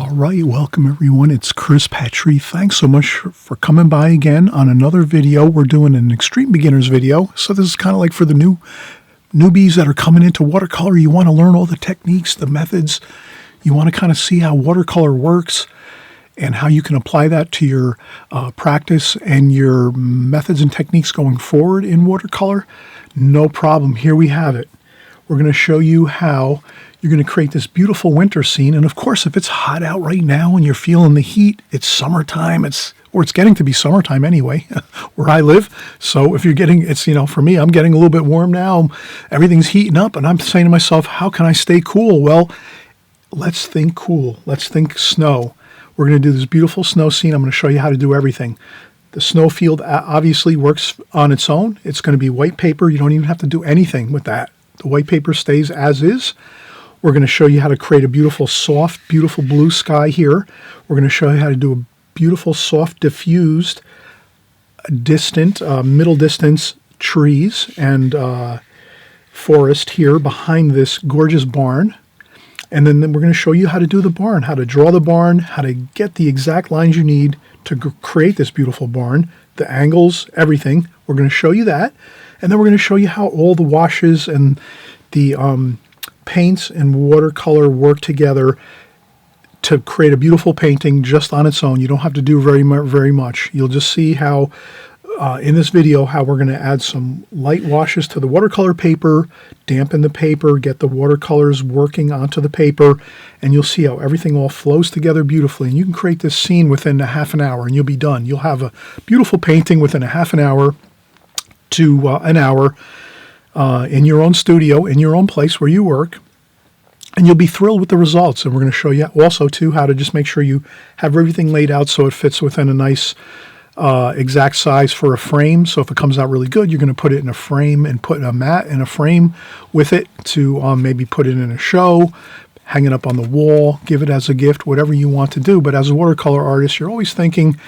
All right, welcome everyone. It's Petri. Thanks so much for coming by again on another video. We're doing an extreme beginners video. So this is kind of like for the newbies that are coming into watercolor. You want to learn all the techniques, the methods. You want to kind of see how watercolor works and how you can apply that to your practice and your methods and techniques going forward in watercolor. No problem. Here we have it. We're going to show you how you're going to create this beautiful winter scene. And of course, if it's hot out right now and you're feeling the heat, it's summertime. It's getting to be summertime anyway, where I live. So if you're getting, for me, I'm getting a little bit warm now. Everything's heating up and I'm saying to myself, how can I stay cool? Well, let's think cool. Let's think snow. We're going to do this beautiful snow scene. I'm going to show you how to do everything. The snow field obviously works on its own. It's going to be white paper. You don't even have to do anything with that. The white paper stays as is. We're going to show you how to create a beautiful, soft, beautiful blue sky here. We're going to show you how to do a beautiful, soft, diffused, distant, middle distance trees and forest here behind this gorgeous barn. And then we're going to show you how to do the barn, how to draw the barn, how to get the exact lines you need to create this beautiful barn, the angles, everything. We're going to show you that. And then we're going to show you how all the washes and the paints and watercolor work together to create a beautiful painting just on its own. You don't have to do very much. You'll just see how in this video how we're going to add some light washes to the watercolor paper, dampen the paper, get the watercolors working onto the paper, and you'll see how everything all flows together beautifully. And you can create this scene within a half an hour and you'll be done. You'll have a beautiful painting within a half an hour to an hour in your own studio, in your own place where you work, and you'll be thrilled with the results. And we're going to show you also, too, how to just make sure you have everything laid out so it fits within a nice exact size for a frame. So if it comes out really good, you're going to put it in a frame and put a mat in a frame with it to maybe put it in a show, hang it up on the wall, give it as a gift, whatever you want to do. But as a watercolor artist, you're always thinking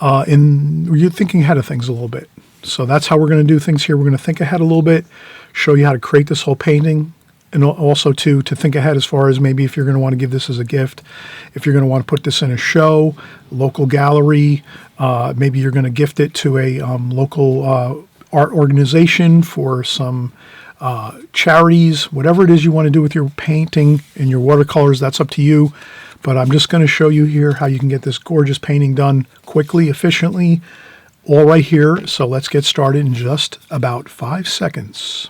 you're thinking ahead of things a little bit. So that's how we're going to do things here. We're going to think ahead a little bit, show you how to create this whole painting, and also to think ahead as far as maybe if you're going to want to give this as a gift, if you're going to want to put this in a show, local gallery, maybe you're going to gift it to a local art organization for some charities, whatever it is you want to do with your painting and your watercolors, that's up to you. But I'm just going to show you here how you can get this gorgeous painting done quickly, efficiently, all right here. So let's get started in just about 5 seconds.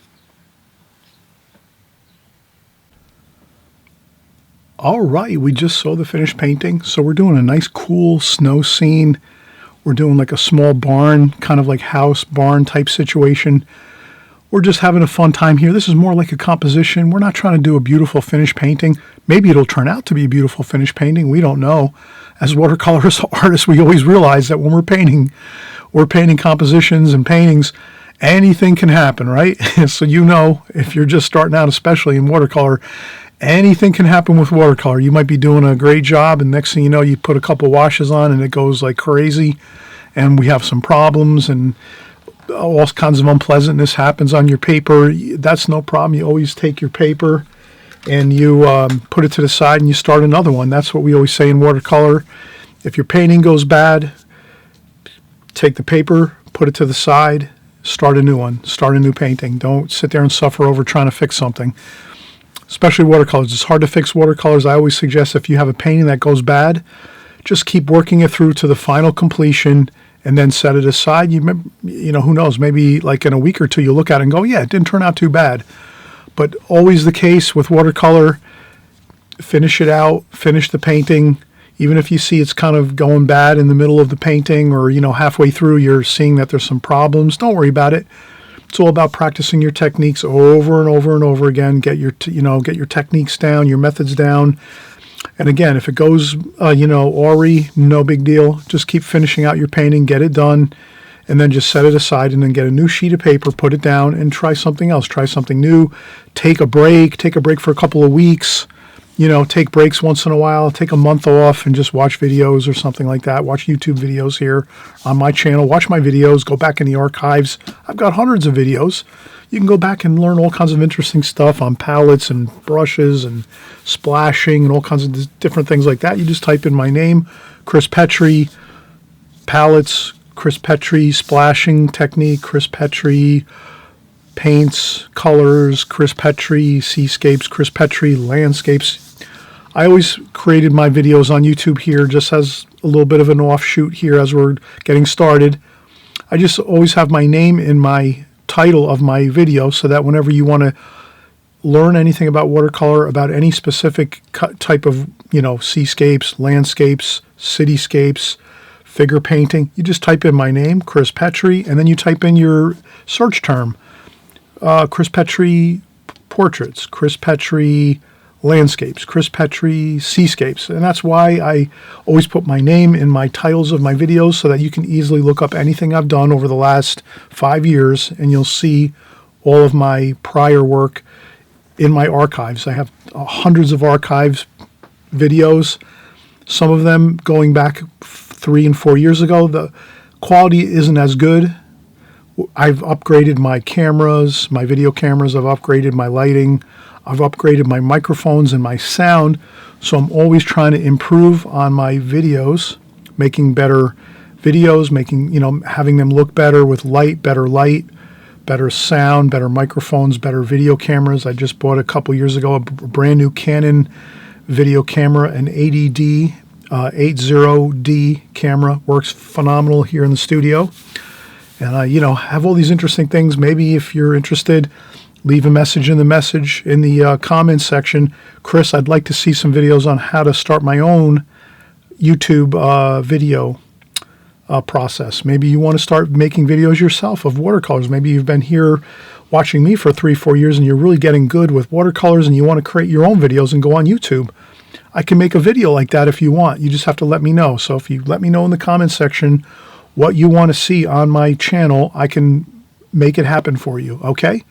All right, we just saw the finished painting. So we're doing a nice cool snow scene. We're doing like a small barn, kind of like house barn type situation. We're just having a fun time here. This is more like a composition. We're not trying to do a beautiful finished painting. Maybe it'll turn out to be a beautiful finished painting. We don't know. As watercolor artists, we always realize that when we're painting compositions and paintings, anything can happen, right? So if you're just starting out, especially in watercolor, anything can happen with watercolor. You might be doing a great job, and next thing you know, you put a couple washes on and it goes like crazy, and we have some problems, and all kinds of unpleasantness happens on your paper. That's no problem. You always take your paper and you put it to the side and you start another one. That's what we always say in watercolor. If your painting goes bad, take the paper, put it to the side, start a new one, start a new painting. Don't sit there and suffer over trying to fix something. Especially watercolors. It's hard to fix watercolors. I always suggest if you have a painting that goes bad, just keep working it through to the final completion and then set it aside. Who knows, maybe like in a week or two, you'll look at it and go, yeah, it didn't turn out too bad. But always the case with watercolor, finish it out, finish the painting. Even if you see it's kind of going bad in the middle of the painting or, halfway through, you're seeing that there's some problems. Don't worry about it. It's all about practicing your techniques over and over and over again. Get your techniques down, your methods down. And again, if it goes, awry, no big deal. Just keep finishing out your painting, get it done, and then just set it aside and then get a new sheet of paper, put it down, and try something else. Try something new. Take a break for a couple of weeks. Take breaks once in a while. Take a month off and just watch videos or something like that. Watch YouTube videos here on my channel. Watch my videos. Go back in the archives. I've got hundreds of videos. You can go back and learn all kinds of interesting stuff on palettes and brushes and splashing and all kinds of different things like that. You just type in my name, Chris Petri, palettes, Chris Petri, splashing technique, Chris Petri, paints, colors, Chris Petri, seascapes, Chris Petri, landscapes. I always created my videos on YouTube here just as a little bit of an offshoot here as we're getting started. I just always have my name in my title of my video so that whenever you want to learn anything about watercolor, about any specific type of, seascapes, landscapes, cityscapes, figure painting, you just type in my name, Chris Petri, and then you type in your search term, Chris Petri portraits, Chris Petri landscapes, Chris Petri seascapes. And that's why I always put my name in my titles of my videos so that you can easily look up anything I've done over the last 5 years and you'll see all of my prior work in my archives. I have hundreds of archives videos, some of them going back 3 and 4 years ago. The quality isn't as good. I've upgraded my cameras, my video cameras. I've upgraded my lighting. I've upgraded my microphones and my sound. So I'm always trying to improve on my videos, making better videos, having them look better with better sound, better microphones, better video cameras. I just bought a couple years ago a brand new Canon video camera, an 80D, 80D camera. Works phenomenal here in the studio. And I, have all these interesting things. Maybe if you're interested, leave a message in the comments section. Chris, I'd like to see some videos on how to start my own YouTube video process. Maybe you want to start making videos yourself of watercolors. Maybe you've been here watching me for 3-4 years and you're really getting good with watercolors and you want to create your own videos and go on YouTube. I can make a video like that if you want. You just have to let me know. So if you let me know in the comments section what you want to see on my channel, I can make it happen for you, okay?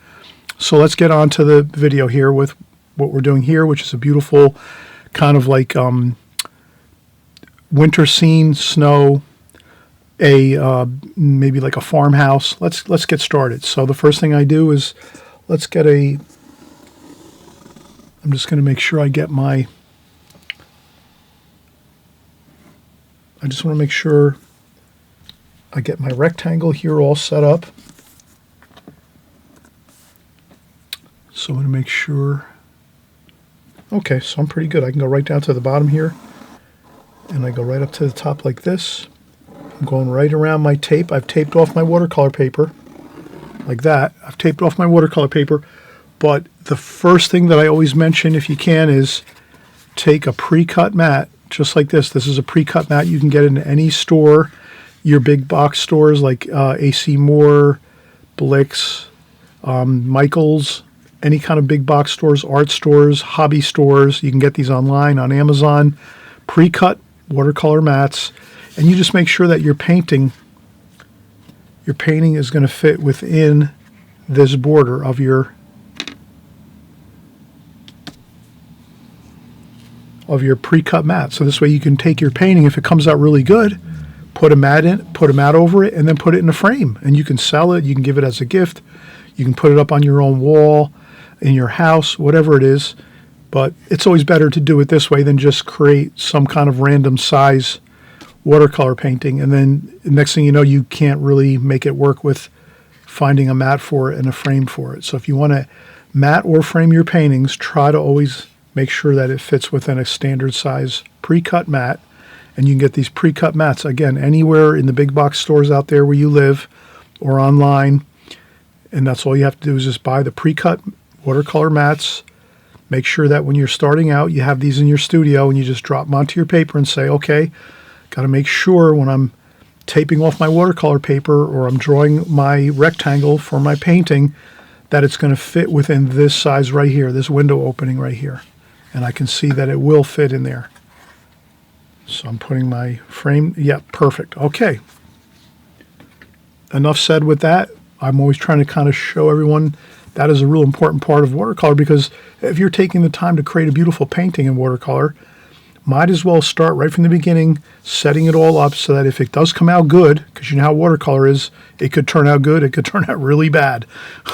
So let's get on to the video here with what we're doing here, which is a beautiful kind of like winter scene, snow, maybe like a farmhouse. Let's get started. So the first thing I do is I'm just going to make sure I get I just want to make sure I get my rectangle here all set up. So I'm going to make sure. Okay, so I'm pretty good. I can go right down to the bottom here. And I go right up to the top like this. I'm going right around my tape. I've taped off my watercolor paper. Like that. I've taped off my watercolor paper. But the first thing that I always mention, if you can, is take a pre-cut mat. Just like this. This is a pre-cut mat. You can get in any store. Your big box stores like AC Moore, Blix, Michaels, any kind of big box stores, art stores, hobby stores. You can get these online on Amazon. Pre-cut watercolor mats. And you just make sure that your painting is going to fit within this border of your pre-cut mat. So this way you can take your painting, if it comes out really good, put a mat over it, and then put it in a frame. And you can sell it. You can give it as a gift. You can put it up on your own wall, in your house, whatever it is. But it's always better to do it this way than just create some kind of random size watercolor painting. And then the next thing you know, you can't really make it work with finding a mat for it and a frame for it. So if you want to mat or frame your paintings, try to always make sure that it fits within a standard size pre-cut mat. And you can get these pre-cut mats, again, anywhere in the big box stores out there where you live or online. And that's all you have to do is just buy the pre-cut watercolor mats. Make sure that when you're starting out, you have these in your studio and you just drop them onto your paper and say, okay, got to make sure when I'm taping off my watercolor paper or I'm drawing my rectangle for my painting that it's going to fit within this size right here, this window opening right here. And I can see that it will fit in there. So I'm putting my frame, yeah, perfect. Okay. Enough said with that. I'm always trying to kind of show everyone that is a real important part of watercolor, because if you're taking the time to create a beautiful painting in watercolor, might as well start right from the beginning, setting it all up so that if it does come out good, because you know how watercolor is, it could turn out good, it could turn out really bad.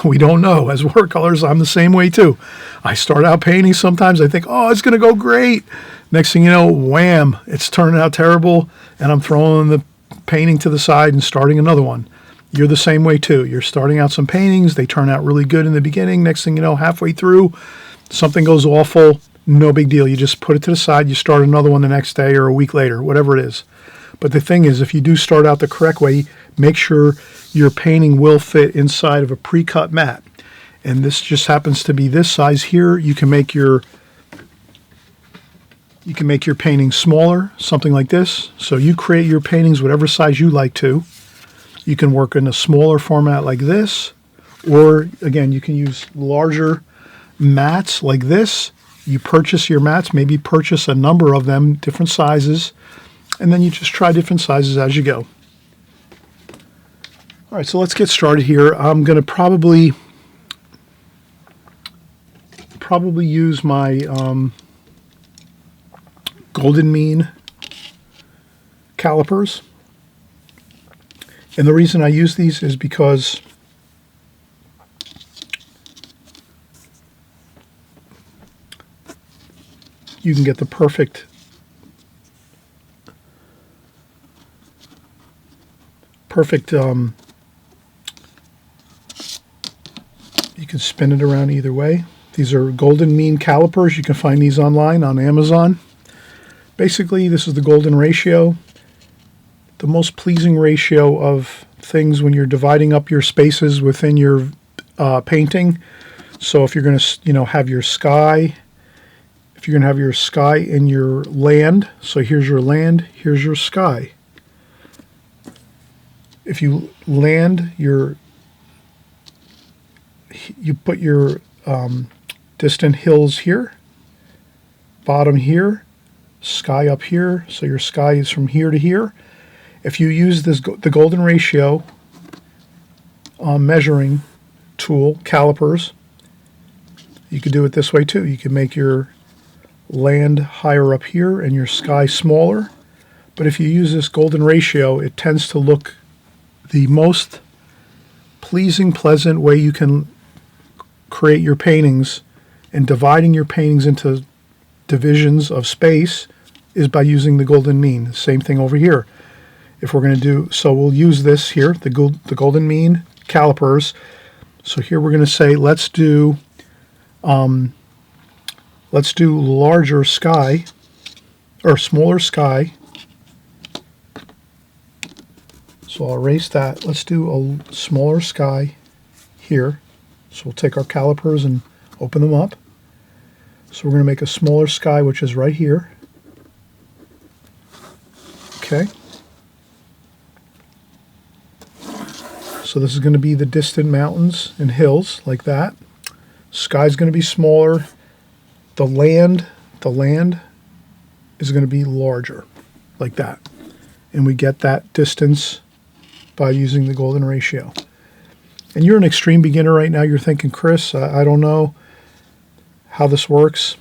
We don't know. As watercolors, I'm the same way too. I start out painting, sometimes I think, oh, it's going to go great. Next thing you know, wham, it's turning out terrible, and I'm throwing the painting to the side and starting another one. You're the same way too. You're starting out some paintings, they turn out really good in the beginning. Next thing you know, halfway through, something goes awful. No big deal. You just put it to the side. You start another one the next day or a week later, whatever it is. But the thing is, if you do start out the correct way, make sure your painting will fit inside of a pre-cut mat. And this just happens to be this size here. You can make your painting smaller, something like this. So you create your paintings whatever size you like to. You can work in a smaller format like this, or again, you can use larger mats like this. You purchase your mats, maybe purchase a number of them, different sizes, and then you just try different sizes as you go. All right, so let's get started here. I'm going to probably use my Golden Mean calipers. And the reason I use these is because you can get the perfect you can spin it around either way. These are Golden Mean calipers. You can find these online on Amazon. Basically, this is the golden ratio, the most pleasing ratio of things when you're dividing up your spaces within your painting. So if you're going to, have your sky, if you're going to have your sky and your land, so here's your land, here's your sky. If you land you put your distant hills here, bottom here, sky up here, so your sky is from here to here. If you use the golden ratio measuring tool, calipers, you could do it this way too. You can make your land higher up here and your sky smaller. But if you use this golden ratio, it tends to look the most pleasing, pleasant way you can create your paintings, and dividing your paintings into divisions of space is by using the Golden Mean. Same thing over here. If we're going to so we'll use this here, the Golden Mean calipers. So here we're going to say let's do larger sky or smaller sky. So I'll erase that. Let's do a smaller sky here. So we'll take our calipers and open them up. So we're going to make a smaller sky, which is right here. Okay. So this is going to be the distant mountains and hills, like that. Sky's going to be smaller. The land is going to be larger, like that. And we get that distance by using the golden ratio. And you're an extreme beginner right now. You're thinking, Chris, I don't know how this works.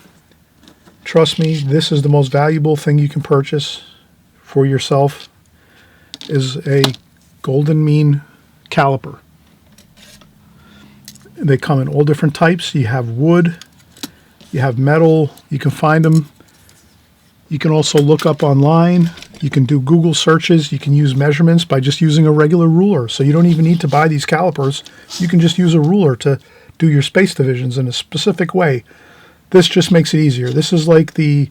Trust me, this is the most valuable thing you can purchase for yourself, is a Golden Mean caliper. They come in all different types. You have wood, you have metal, you can find them. You can also look up online. You can do Google searches. You can use measurements by just using a regular ruler. So you don't even need to buy these calipers. You can just use a ruler to do your space divisions in a specific way. This just makes it easier. This is like the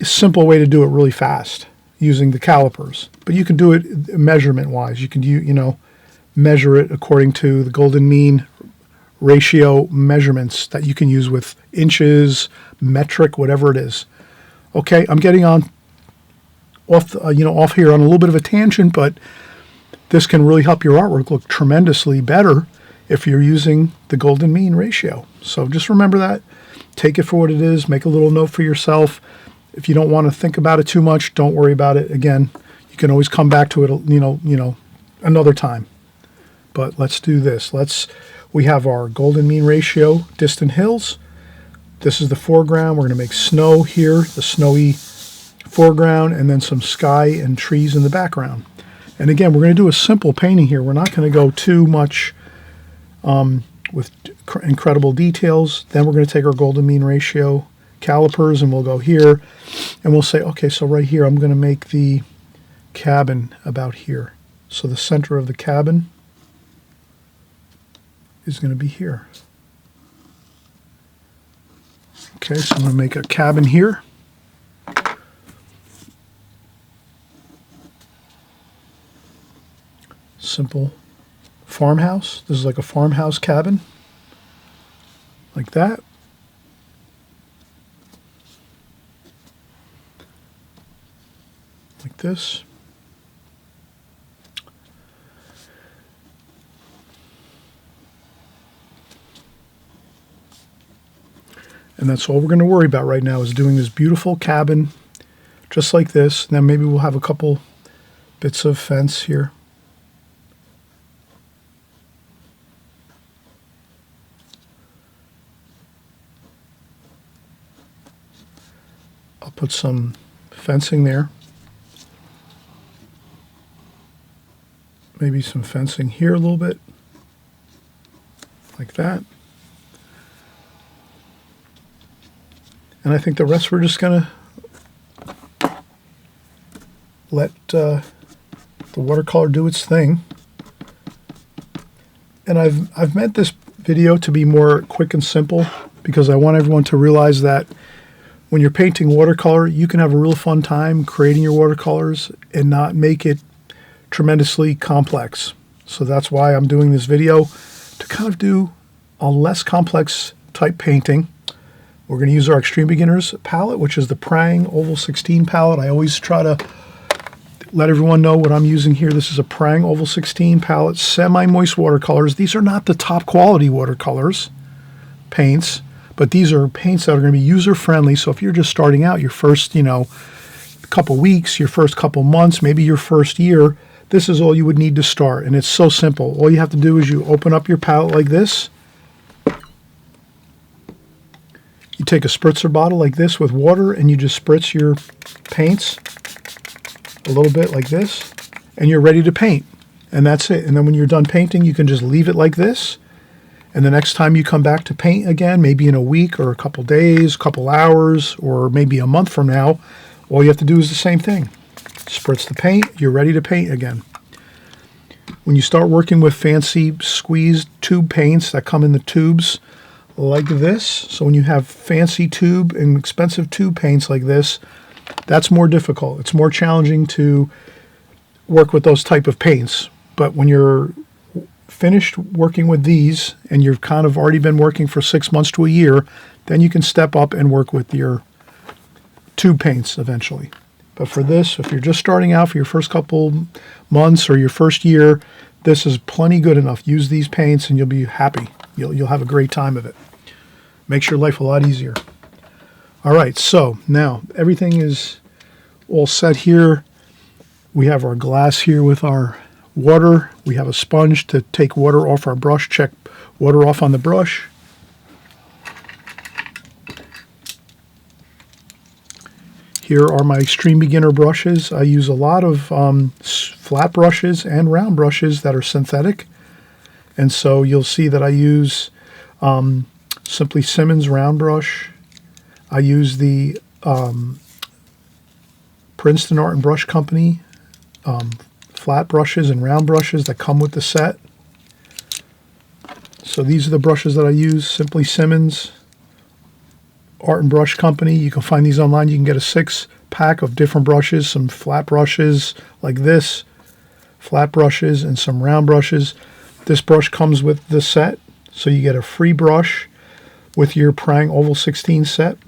simple way to do it really fast, using the calipers. But you can do it measurement-wise. You can measure it according to the Golden Mean ratio measurements that you can use with inches, metric, whatever it is. Okay, I'm getting off here on a little bit of a tangent, but this can really help your artwork look tremendously better if you're using the Golden Mean ratio. So just remember that. Take it for what it is. Make a little note for yourself. If you don't want to think about it too much, don't worry about it. Again, you can always come back to it, another time. But let's do this. We have our Golden Mean ratio, distant hills. This is the foreground. We're going to make snow here, the snowy foreground, and then some sky and trees in the background. And again, we're going to do a simple painting here. We're not going to go too much with incredible details. Then we're going to take our golden mean ratio calipers and we'll go here and we'll say, okay, so right here I'm going to make the cabin about here. So the center of the cabin is going to be here. Okay, so I'm going to make a cabin here. Simple farmhouse. This is like a farmhouse cabin, like that. Like this. And that's all we're going to worry about right now, is doing this beautiful cabin just like this. And then maybe we'll have a couple bits of fence here. I'll put some fencing there. Maybe some fencing here a little bit, like that. And I think the rest we're just going to let the watercolor do its thing. And I've meant this video to be more quick and simple because I want everyone to realize that when you're painting watercolor, you can have a real fun time creating your watercolors and not make it tremendously complex. So that's why I'm doing this video, to kind of do a less complex type painting. We're going to use our Extreme Beginners palette, which is the Prang Oval 16 palette. I always try to let everyone know what I'm using here. This is a Prang Oval 16 palette, semi-moist watercolors. These are not the top quality watercolors, paints, but these are paints that are going to be user-friendly. So if you're just starting out, your first, couple weeks, your first couple months, maybe your first year, this is all you would need to start. And it's so simple. All you have to do is you open up your palette like this. You take a spritzer bottle like this with water and you just spritz your paints a little bit like this, and you're ready to paint. And that's it. And then when you're done painting, you can just leave it like this. And the next time you come back to paint again, maybe in a week or a couple days, couple hours, or maybe a month from now, all you have to do is the same thing. Spritz the paint, you're ready to paint again. When you start working with fancy squeezed tube paints that come in the tubes like this, so when you have fancy tube and expensive tube paints like this, that's more difficult. It's more challenging to work with those type of paints. But when you're finished working with these and you've kind of already been working for 6 months to a year, then you can step up and work with your tube paints eventually. But for this, if you're just starting out for your first couple months or your first year, this is plenty good enough. Use these paints and you'll be happy. You'll have a great time of it. Makes your life a lot easier. All right, so now everything is all set here. We have our glass here with our water. We have a sponge to take water off our brush, check water off on the brush. Here are my Extreme Beginner brushes. I use a lot of flat brushes and round brushes that are synthetic. And so you'll see that I use Simply Simmons round brush. I use the Princeton Art and Brush Company flat brushes and round brushes that come with the set. So these are the brushes that I use, Simply Simmons Art and Brush Company. You can find these online. You can get a 6-pack of different brushes, some flat brushes like this, flat brushes, and some round brushes. This brush comes with the set, so you get a free brush with your Prang Oval 16 set,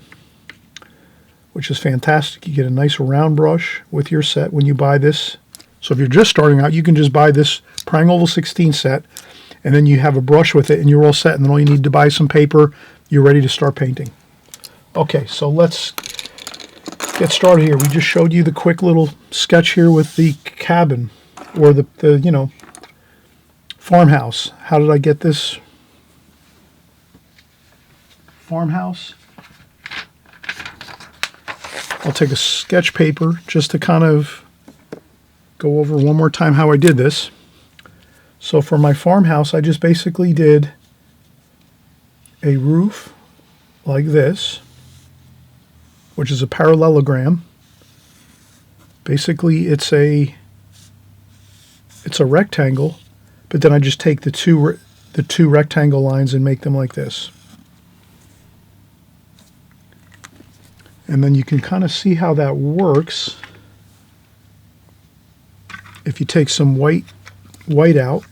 which is fantastic. You get a nice round brush with your set when you buy this. So if you're just starting out, you can just buy this Prang Oval 16 set, and then you have a brush with it, and you're all set, and then all you need to buy is some paper. You're ready to start painting. Okay, so let's get started here. We just showed you the quick little sketch here with the cabin, or the farmhouse. How did I get this farmhouse? I'll take a sketch paper just to kind of go over one more time how I did this. So for my farmhouse, I just basically did a roof like this, which is a parallelogram. Basically, it's a rectangle, but then I just take the two rectangle lines and make them like this. And then you can kind of see how that works if you take some white out.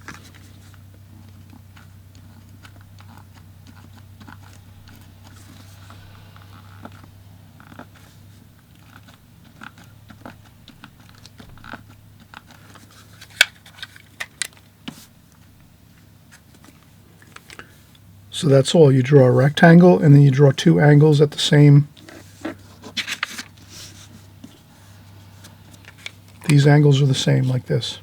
So that's all. You draw a rectangle and then you draw two angles at the same. These angles are the same like this.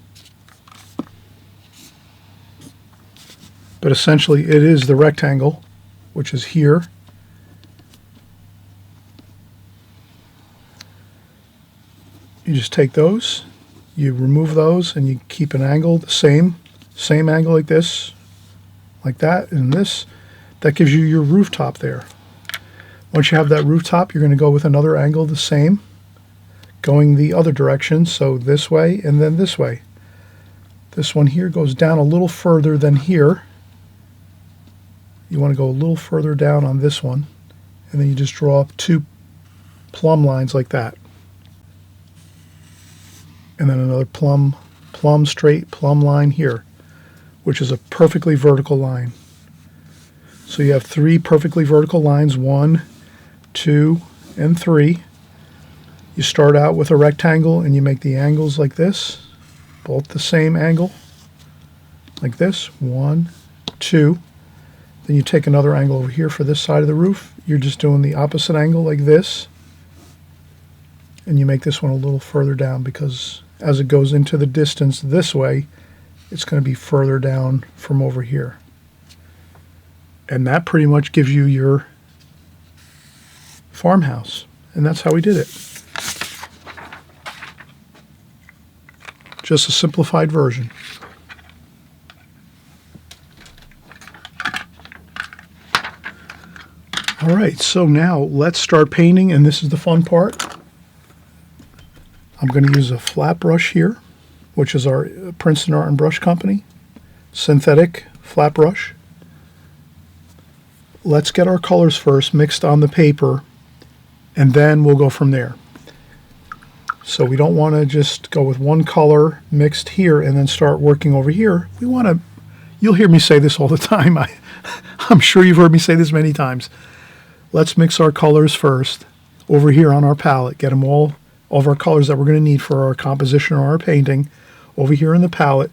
But essentially it is the rectangle, which is here. You just take those, you remove those, and you keep an angle the same angle like this, like that, and this. That gives you your rooftop there. Once you have that rooftop, you're going to go with another angle the same, going the other direction, so this way and then this way. This one here goes down a little further than here. You want to go a little further down on this one, and then you just draw up two plumb lines like that. And then another straight plumb line here, which is a perfectly vertical line. So you have three perfectly vertical lines, 1, 2, and 3. You start out with a rectangle and you make the angles like this, both the same angle, like this, 1, 2. Then you take another angle over here for this side of the roof. You're just doing the opposite angle like this, and you make this one a little further down because as it goes into the distance this way, it's going to be further down from over here. And that pretty much gives you your farmhouse. And that's how we did it. Just a simplified version. All right, so now let's start painting, and this is the fun part. I'm going to use a flat brush here, which is our Princeton Art and Brush Company, synthetic flat brush. Let's get our colors first mixed on the paper, and then we'll go from there. So we don't want to just go with one color mixed here and then start working over here. We want to, you'll hear me say this all the time. I'm sure you've heard me say this many times. Let's mix our colors first over here on our palette. Get them all of our colors that we're going to need for our composition or our painting over here in the palette.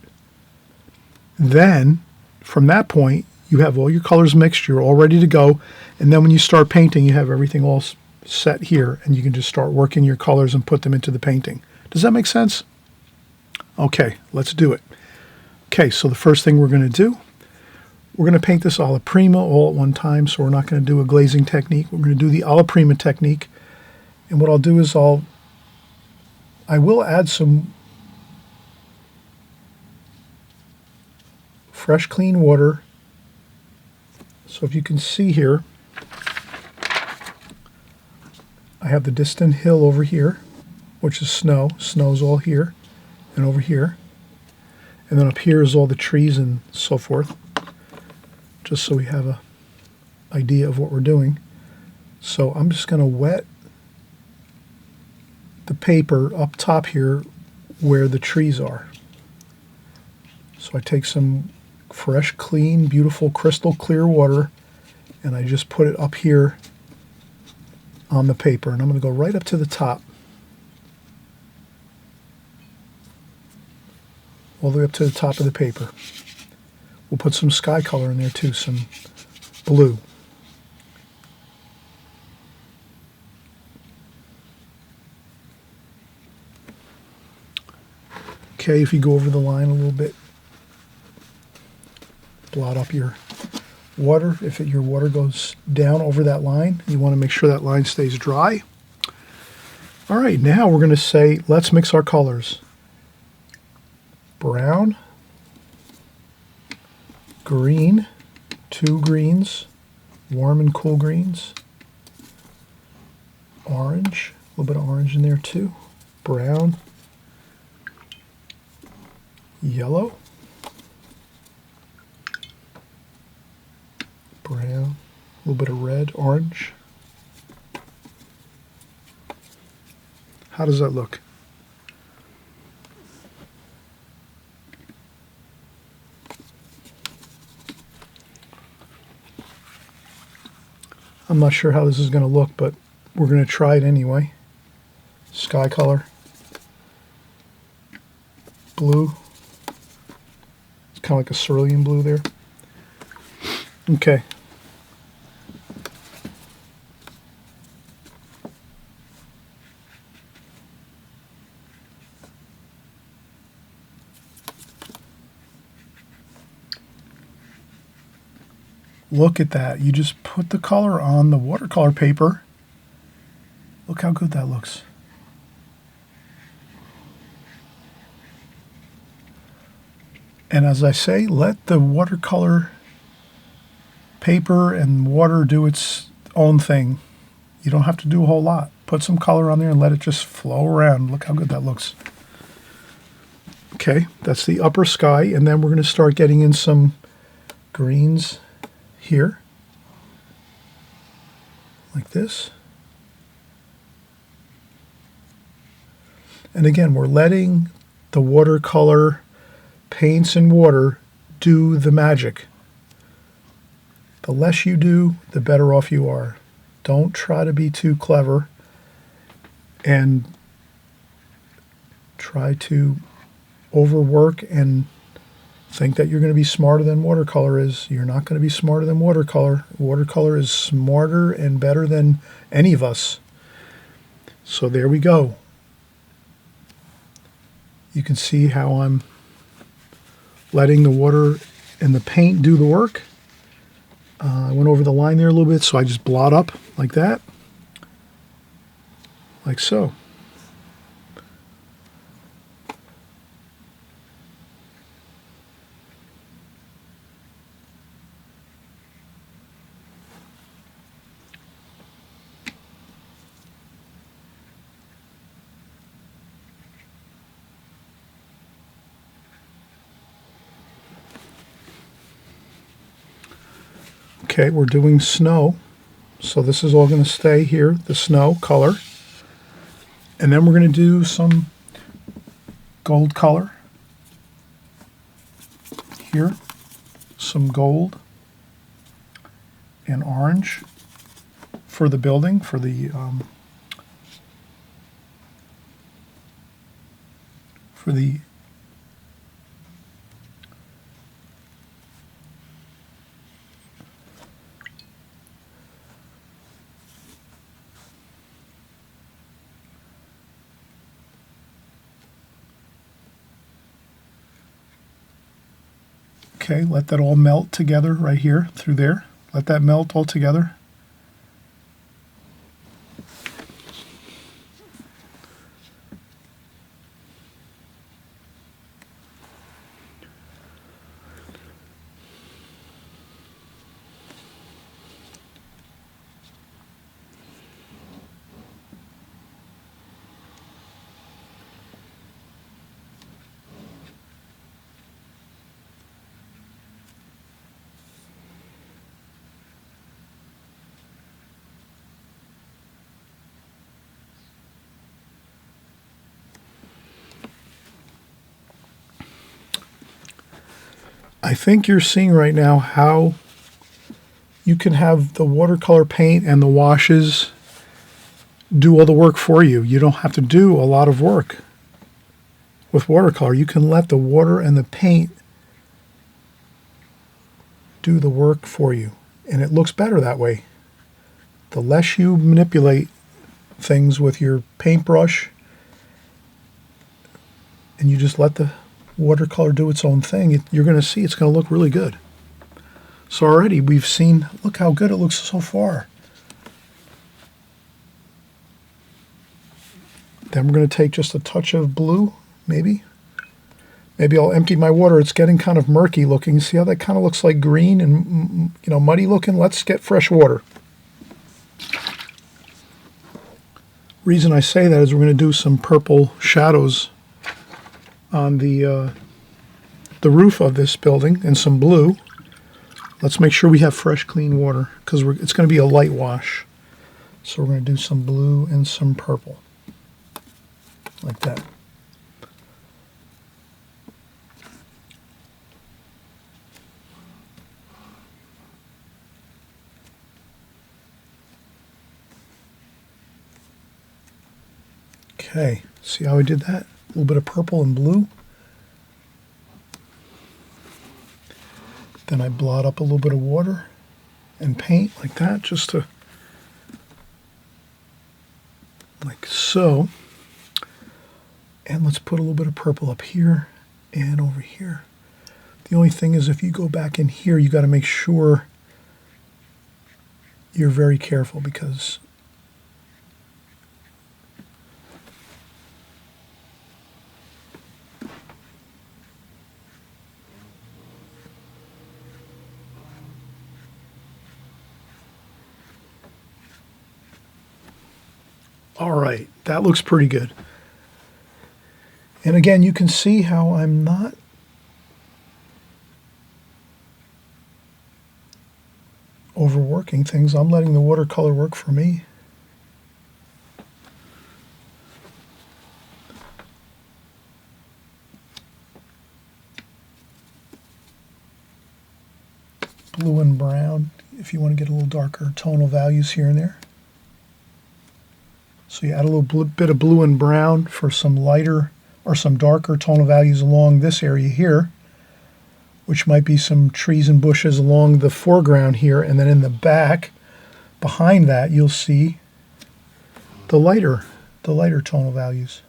Then, from that point, you have all your colors mixed, you're all ready to go, and then when you start painting, you have everything all set here, and you can just start working your colors and put them into the painting. Does that make sense? Okay, let's do it. Okay, so the first thing we're going to do, we're going to paint this alla prima all at one time, so we're not going to do a glazing technique. We're going to do the alla prima technique, and what I'll do is I will add some fresh, clean water. So if you can see here, I have the distant hill over here, which is snow. Snow's all here and over here. And then up here is all the trees and so forth, just so we have an idea of what we're doing. So I'm just going to wet the paper up top here where the trees are. So I take some fresh, clean, beautiful, crystal clear water, and I just put it up here on the paper, and I'm going to go right up to the top, all the way up to the top of the paper. We'll put some sky color in there too, some blue. Okay, if you go over the line a little bit, blot up your water. If your water goes down over that line, you want to make sure that line stays dry. All right, now we're going to say, let's mix our colors. Brown, green, 2 greens, warm and cool greens, orange, a little bit of orange in there too, brown, yellow, brown, a little bit of red, orange. How does that look? I'm not sure how this is going to look, but we're going to try it anyway. Sky color. Blue. It's kind of like a cerulean blue there. Okay. Look at that. You just put the color on the watercolor paper. Look how good that looks. And as I say, let the watercolor paper and water do its own thing. You don't have to do a whole lot. Put some color on there and let it just flow around. Look how good that looks. Okay, that's the upper sky, and then we're going to start getting in some greens here, like this. And again, we're letting the watercolor paints and water do the magic. The less you do, the better off you are. Don't try to be too clever and try to overwork and think that you're going to be smarter than watercolor is. You're not going to be smarter than watercolor. Watercolor is smarter and better than any of us. So there we go. You can see how I'm letting the water and the paint do the work. I went over the line there a little bit, so I just blot up like that. Like so. Okay, we're doing snow, so this is all going to stay here, the snow color. And then we're going to do some gold color here, some gold and orange for the building, for the Okay, let that all melt together right here through there. Let that melt all together. I think you're seeing right now how you can have the watercolor paint and the washes do all the work for you. You don't have to do a lot of work with watercolor. You can let the water and the paint do the work for you, and it looks better that way. The less you manipulate things with your paintbrush and you just let the watercolor do its own thing, you're going to see it's going to look really good. So already we've seen, look how good it looks so far. Then we're going to take just a touch of blue, maybe. Maybe I'll empty my water. It's getting kind of murky looking. See how that kind of looks like green and, you know, muddy looking? Let's get fresh water. Reason I say that is we're going to do some purple shadows on the roof of this building and some blue. Let's make sure we have fresh, clean water because it's going to be a light wash. So we're going to do some blue and some purple, like that. Okay, see how I did that? A little bit of purple and blue. Then I blot up a little bit of water and paint like that, just to, like so. And let's put a little bit of purple up here and over here. The only thing is if you go back in here, you got to make sure you're very careful because all right, that looks pretty good. And again, you can see how I'm not overworking things. I'm letting the watercolor work for me. Blue and brown, if you want to get a little darker tonal values here and there. So you add a little bit of blue and brown for some lighter or some darker tonal values along this area here, which might be some trees and bushes along the foreground here, and then in the back, behind that, you'll see the lighter tonal values.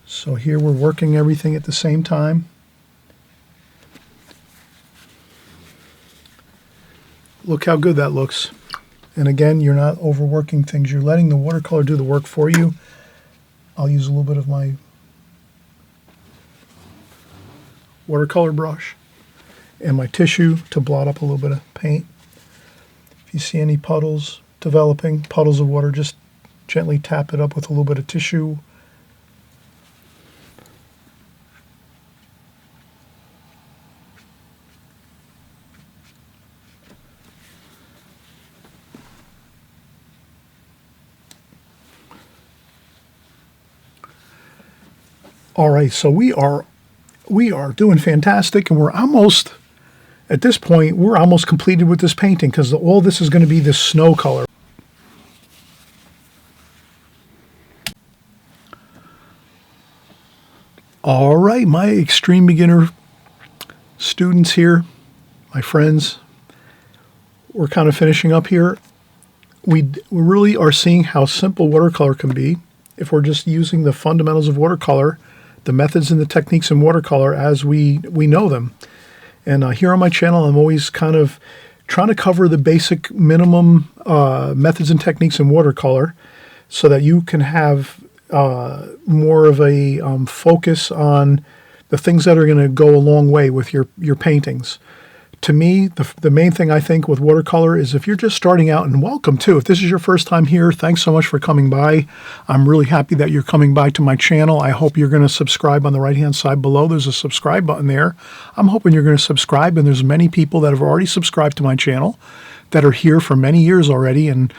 So here we're working everything at the same time. Look how good that looks. And again, you're not overworking things. You're letting the watercolor do the work for you. I'll use a little bit of my watercolor brush and my tissue to blot up a little bit of paint. If you see any puddles developing, puddles of water, just gently tap it up with a little bit of tissue. All right, so we are doing fantastic, and we're almost, at this point, we're almost completed with this painting because all this is going to be this snow color. All right, my extreme beginner students here, my friends, we're kind of finishing up here. We really are seeing how simple watercolor can be if we're just using the fundamentals of watercolor, the methods and the techniques in watercolor as we know them. And here on my channel, I'm always kind of trying to cover the basic minimum methods and techniques in watercolor so that you can have more of a focus on the things that are going to go a long way with your paintings. To me, the main thing I think with watercolor is if you're just starting out, and welcome too, if this is your first time here, thanks so much for coming by. I'm really happy that you're coming by to my channel. I hope you're going to subscribe on the right-hand side below. There's a subscribe button there. I'm hoping you're going to subscribe, and there's many people that have already subscribed to my channel that are here for many years already, and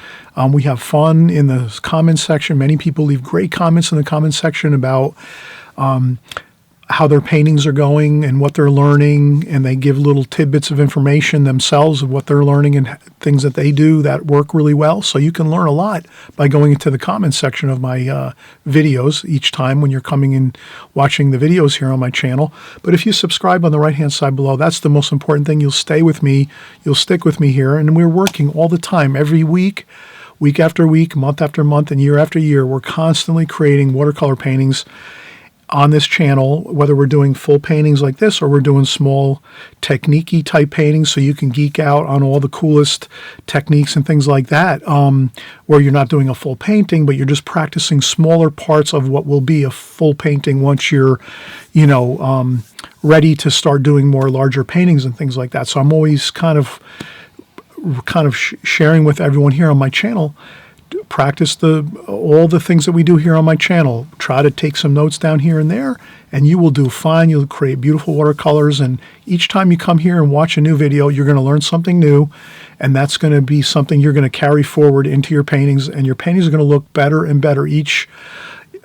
we have fun in the comments section. Many people leave great comments in the comments section about how their paintings are going and what they're learning, and they give little tidbits of information themselves of what they're learning and things that they do that work really well. So you can learn a lot by going into the comments section of my videos each time when you're coming and watching the videos here on my channel. But if you subscribe on the right-hand side below, that's the most important thing. You'll stay with me. You'll stick with me here, and we're working all the time, every week, week after week, month after month, and year after year. We're constantly creating watercolor paintings. on this channel, whether we're doing full paintings like this or we're doing small technique-y type paintings, so you can geek out on all the coolest techniques and things like that, where you're not doing a full painting, but you're just practicing smaller parts of what will be a full painting once you're, ready to start doing more larger paintings and things like that. So I'm always kind of sharing with everyone here on my channel. Practice all the things that we do here on my channel. Try to take some notes down here and there, and you will do fine. You'll create beautiful watercolors, and each time you come here and watch a new video, you're going to learn something new, and that's going to be something you're going to carry forward into your paintings, and your paintings are going to look better and better each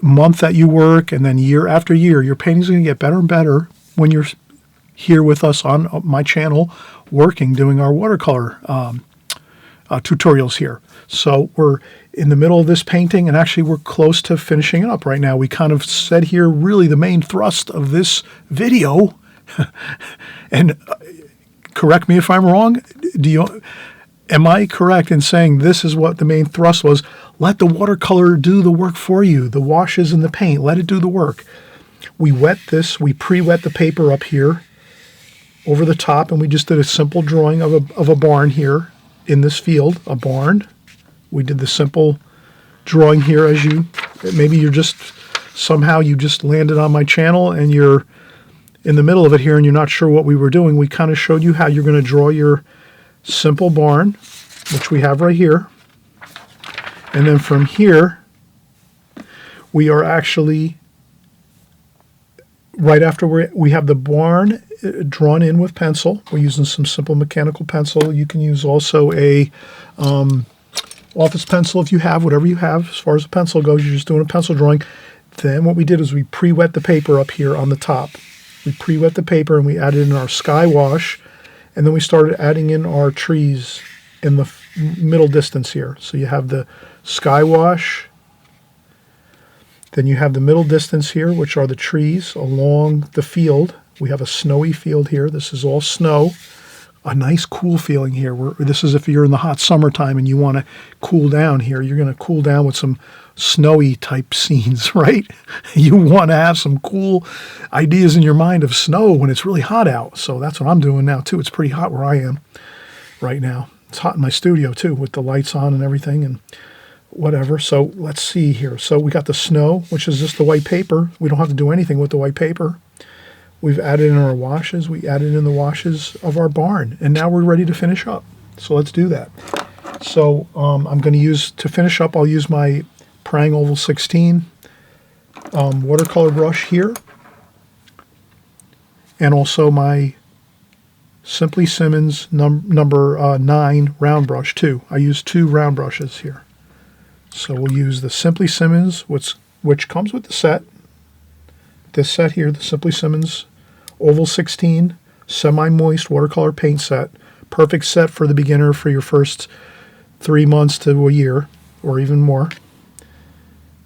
month that you work, and then year after year. Your paintings are going to get better and better when you're here with us on my channel working, doing our watercolor tutorials here. So we're in the middle of this painting, and actually we're close to finishing it up right now. We kind of said here really the main thrust of this video, and correct me if I'm wrong, am I correct in saying this is what the main thrust was? Let the watercolor do the work for you, the washes and the paint, let it do the work. We pre-wet the paper up here over the top, and we just did a simple drawing of a barn here in this field, a barn. We did the simple drawing here maybe you're just, somehow you just landed on my channel and you're in the middle of it here and you're not sure what we were doing. We kind of showed you how you're going to draw your simple barn, which we have right here. And then from here, we are actually, right after we have the barn drawn in with pencil. We're using some simple mechanical pencil. You can use also a office pencil if you have, whatever you have. As far as the pencil goes, you're just doing a pencil drawing. Then what we did is we pre-wet the paper up here on the top. We pre-wet the paper and we added in our sky wash, and then we started adding in our trees in the middle distance here. So you have the sky wash, then you have the middle distance here, which are the trees along the field. We have a snowy field here. This is all snow. A nice cool feeling here. This is if you're in the hot summertime and you want to cool down here. You're going to cool down with some snowy type scenes, right? You want to have some cool ideas in your mind of snow when it's really hot out. So that's what I'm doing now too. It's pretty hot where I am right now. It's hot in my studio too with the lights on and everything and whatever. So let's see here. So we got the snow, which is just the white paper. We don't have to do anything with the white paper. We've added in our washes. We added in the washes of our barn. And now we're ready to finish up. So let's do that. So I'm going to use, to finish up, I'll use my Prang Oval 16 watercolor brush here. And also my Simply Simmons number 9 round brush too. I use 2 round brushes here. So we'll use the Simply Simmons, which comes with the set. This set here, the Simply Simmons Oval 16 semi-moist watercolor paint set. Perfect set for the beginner for your first 3 months to a year or even more.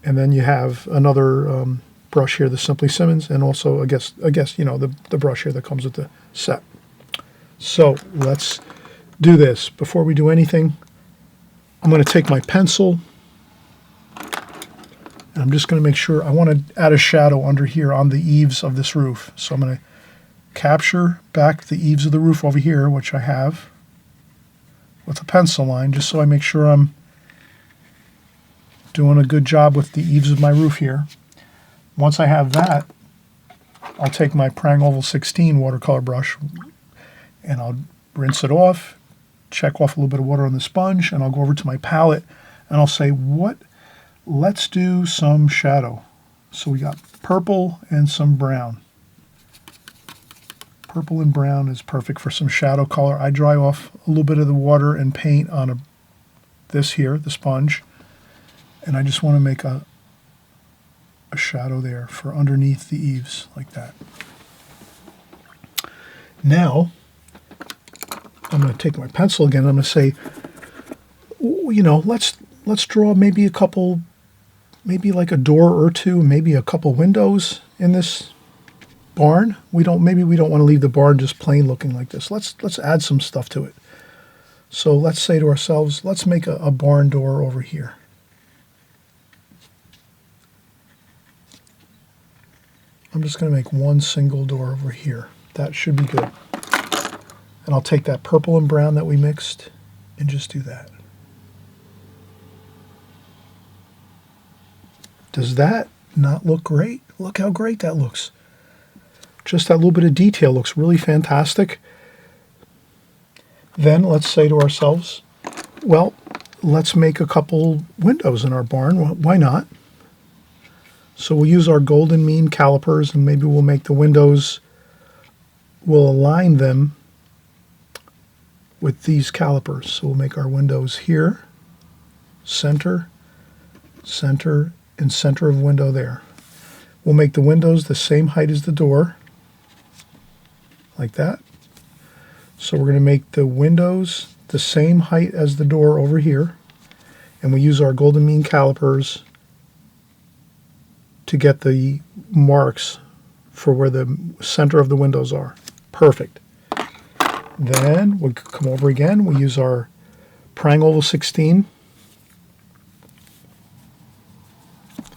And then you have another brush here, the Simply Simmons, and also I guess the brush here that comes with the set. So let's do this. Before we do anything, I'm going to take my pencil. And I'm just going to make sure, I want to add a shadow under here on the eaves of this roof. So I'm going to capture back the eaves of the roof over here, which I have with a pencil line, just so I make sure I'm doing a good job with the eaves of my roof here. Once I have that, I'll take my Prang Oval 16 watercolor brush and I'll rinse it off, check off a little bit of water on the sponge, and I'll go over to my palette and I'll say, let's do some shadow. So we got purple and some brown. Purple and brown is perfect for some shadow color. I dry off a little bit of the water and paint on this here, the sponge, and I just want to make a shadow there for underneath the eaves like that. Now, I'm going to take my pencil again. I'm going to say, let's draw maybe a couple, maybe like a door or two, maybe a couple windows in this barn. Maybe we don't want to leave the barn just plain looking like this. Let's add some stuff to it. So let's say to ourselves, let's make a barn door over here. I'm just going to make one single door over here. That should be good. And I'll take that purple and brown that we mixed and just do that. Does that not look great? Look how great that looks. Just that little bit of detail looks really fantastic. Then let's say to ourselves, well, let's make a couple windows in our barn. Well, why not? So we'll use our golden mean calipers, and maybe we'll make the windows, we'll align them with these calipers. So we'll make our windows here, center, center, and center of window there. We'll make the windows the same height as the door, like that. So we're going to make the windows the same height as the door over here, and we use our golden mean calipers to get the marks for where the center of the windows are. Perfect. Then we'll come over again. We use our Prang Oval 16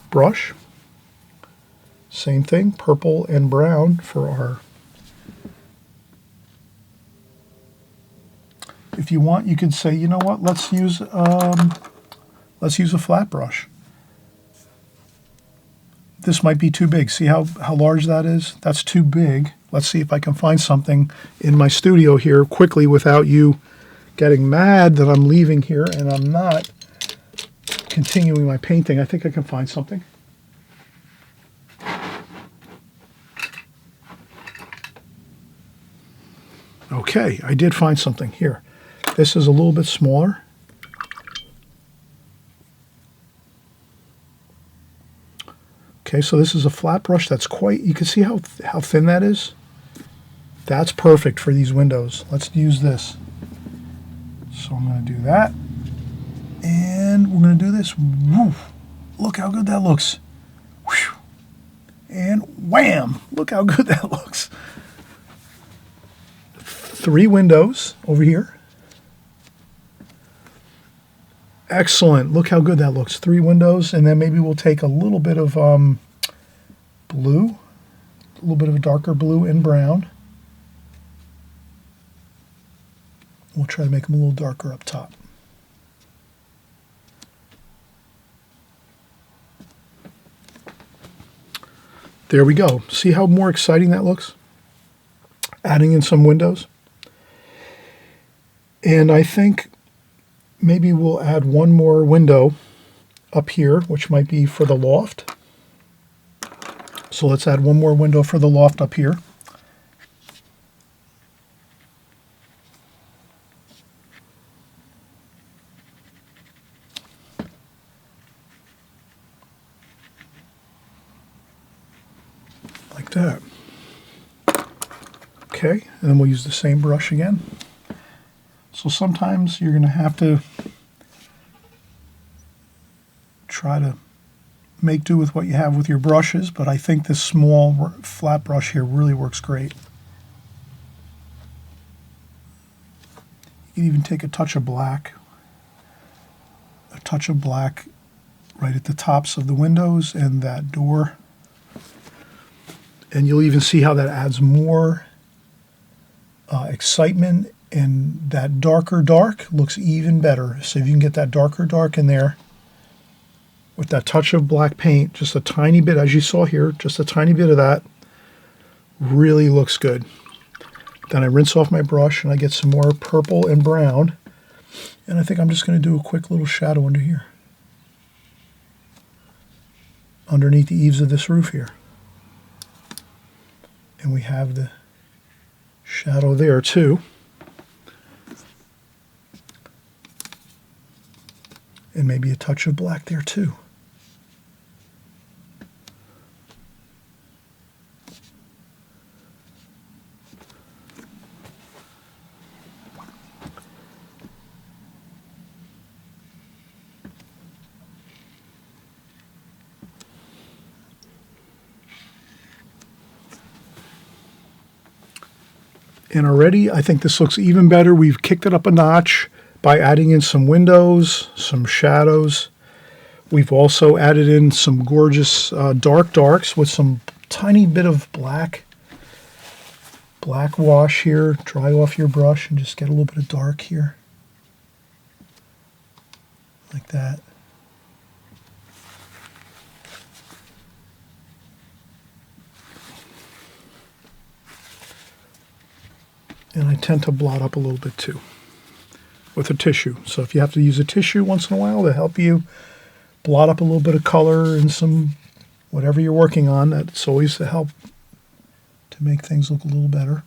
brush. Same thing, purple and brown for our. If you want, you could say, you know what? Let's use a flat brush. This might be too big. See how large that is? That's too big. Let's see if I can find something in my studio here quickly without you getting mad that I'm leaving here and I'm not continuing my painting. I think I can find something. Okay, I did find something here. This is a little bit smaller. Okay, so this is a flat brush that's quite, you can see how thin that is? That's perfect for these windows. Let's use this. So I'm going to do that. And we're going to do this. Woof. Look how good that looks. Whew. And wham! Look how good that looks. 3 windows over here. Excellent. Look how good that looks. 3 windows, and then maybe we'll take a little bit of blue, a little bit of a darker blue and brown. We'll try to make them a little darker up top. There we go. See how more exciting that looks? Adding in some windows. And I think maybe we'll add one more window up here, which might be for the loft. So let's add one more window for the loft up here. Like that. Okay, and then we'll use the same brush again. So sometimes you're going to have to try to make do with what you have with your brushes, but I think this small flat brush here really works great. You can even take a touch of black right at the tops of the windows and that door. And you'll even see how that adds more excitement, and that darker dark looks even better. So if you can get that darker dark in there with that touch of black paint, just a tiny bit, as you saw here, just a tiny bit of that, really looks good. Then I rinse off my brush and I get some more purple and brown, and I think I'm just going to do a quick little shadow under here, underneath the eaves of this roof here. And we have the shadow there too. And maybe a touch of black there too. And already, I think this looks even better. We've kicked it up a notch by adding in some windows, some shadows. We've also added in some gorgeous darks with some tiny bit of black wash here. Dry off your brush and just get a little bit of dark here. Like that. And I tend to blot up a little bit too with a tissue. So if you have to use a tissue once in a while to help you blot up a little bit of color and some whatever you're working on, that's always to help to make things look a little better.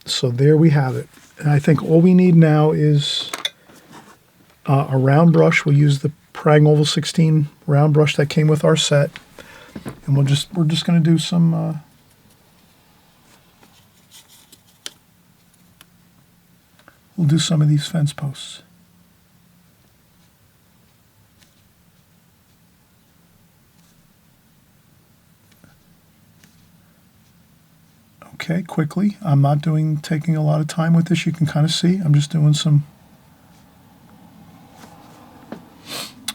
So there we have it. And I think all we need now is a round brush. We'll use the Prang Oval 16 round brush that came with our set. And we're just going to do some we'll do some of these fence posts. Okay, quickly. I'm not taking a lot of time with this. You can kind of see. I'm just doing some.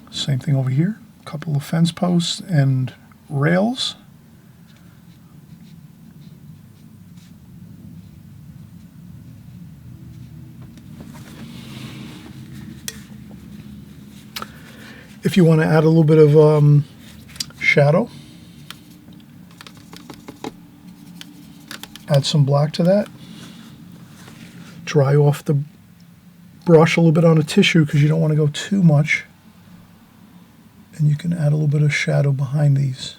Same thing over here. A couple of fence posts and rails. If you want to add a little bit of shadow, add some black to that. Dry off the brush a little bit on a tissue because you don't want to go too much. And you can add a little bit of shadow behind these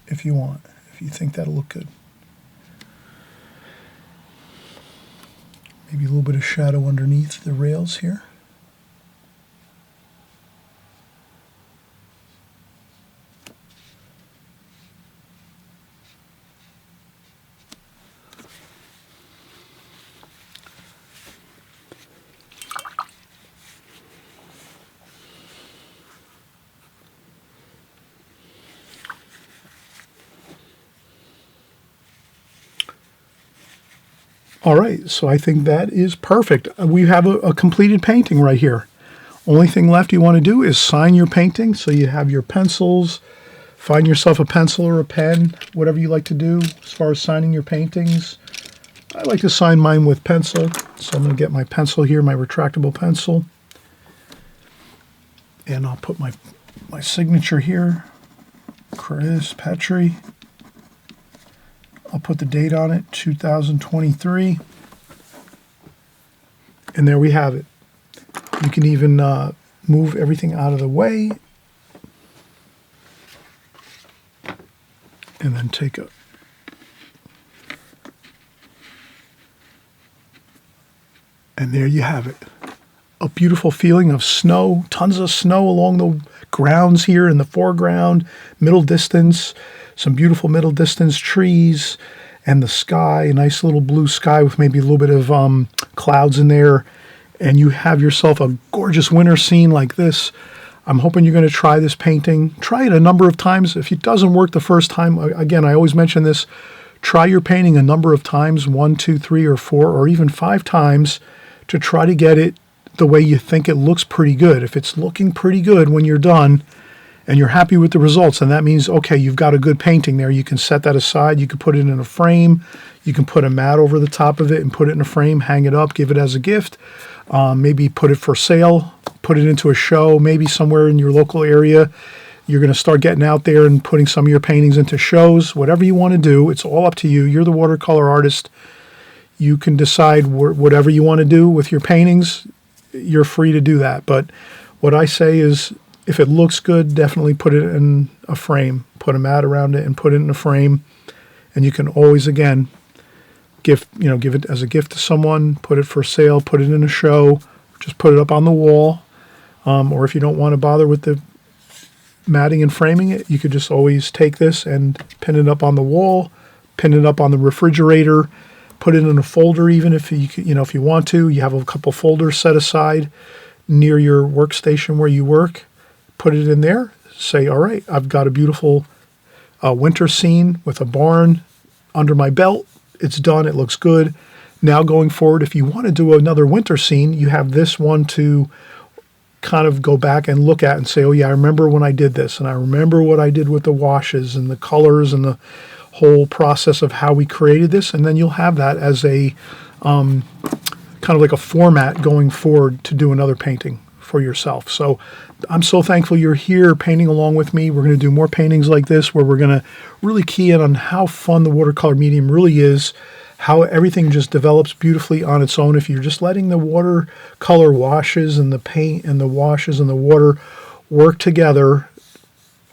if you want, if you think that'll look good. Maybe a little bit of shadow underneath the rails here. All right, so I think that is perfect. We have a completed painting right here. Only thing left you want to do is sign your painting. So you have your pencils, find yourself a pencil or a pen, whatever you like to do as far as signing your paintings. I like to sign mine with pencil, so I'm going to get my pencil here, my retractable pencil. And I'll put my signature here, Chris Petri. I'll put the date on it, 2023. And there we have it. You can even move everything out of the way. And then take a... And there you have it. A beautiful feeling of snow, tons of snow along the grounds here in the foreground, middle distance. Some beautiful middle distance trees and the sky, a nice little blue sky with maybe a little bit of clouds in there. And you have yourself a gorgeous winter scene like this. I'm hoping you're going to try this painting. Try it a number of times. If it doesn't work the first time, again, I always mention this, try your painting a number of times, 1, 2, 3, or 4, or even 5 times to try to get it the way you think it looks pretty good. If it's looking pretty good when you're done, and you're happy with the results, and that means, okay, you've got a good painting there. You can set that aside. You can put it in a frame. You can put a mat over the top of it and put it in a frame, hang it up, give it as a gift. Maybe put it for sale, put it into a show, maybe somewhere in your local area. You're going to start getting out there and putting some of your paintings into shows. Whatever you want to do, it's all up to you. You're the watercolor artist. You can decide whatever you want to do with your paintings. You're free to do that. But what I say is, if it looks good, definitely put it in a frame. Put a mat around it and put it in a frame. And you can always, again, give it as a gift to someone, put it for sale, put it in a show, just put it up on the wall. Or if you don't want to bother with the matting and framing it, you could just always take this and pin it up on the wall, pin it up on the refrigerator, put it in a folder even if if you want to. You have a couple folders set aside near your workstation where you work. Put it in there, say, all right, I've got a beautiful winter scene with a barn under my belt. It's done. It looks good. Now going forward, if you want to do another winter scene, you have this one to kind of go back and look at and say, oh yeah, I remember when I did this, and I remember what I did with the washes and the colors and the whole process of how we created this. And then you'll have that as a kind of like a format going forward to do another painting for yourself. So I'm so thankful you're here painting along with me. We're going to do more paintings like this, where we're going to really key in on how fun the watercolor medium really is, how everything just develops beautifully on its own. If you're just letting the watercolor washes and the paint and the washes and the water work together,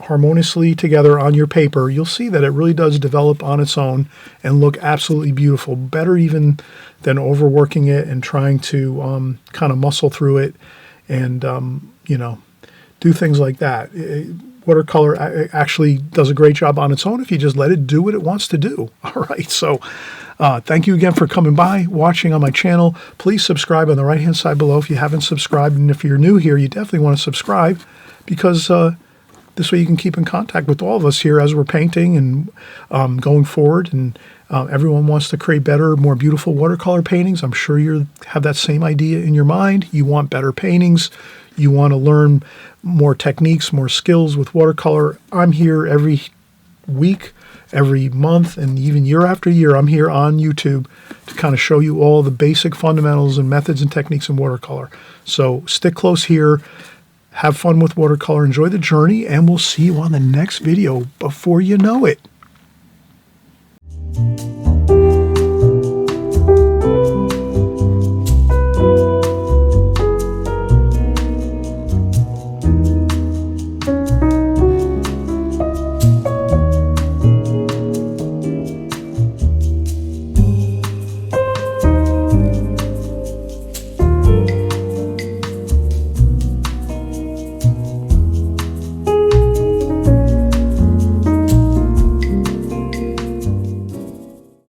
harmoniously together on your paper, you'll see that it really does develop on its own and look absolutely beautiful. Better even than overworking it and trying to kind of muscle through it and, you know, do things like that. Watercolor actually does a great job on its own if you just let it do what it wants to do. All right, so thank you again for coming by, watching on my channel. Please subscribe on the right-hand side below if you haven't subscribed. And if you're new here, you definitely want to subscribe, because this way you can keep in contact with all of us here as we're painting and going forward. And everyone wants to create better, more beautiful watercolor paintings. I'm sure you have that same idea in your mind. You want better paintings. You want to learn more techniques, more skills with watercolor. I'm here every week, every month, and even year after year. I'm here on YouTube to kind of show you all the basic fundamentals and methods and techniques in watercolor. So stick close here. Have fun with watercolor. Enjoy the journey, and we'll see you on the next video before you know it.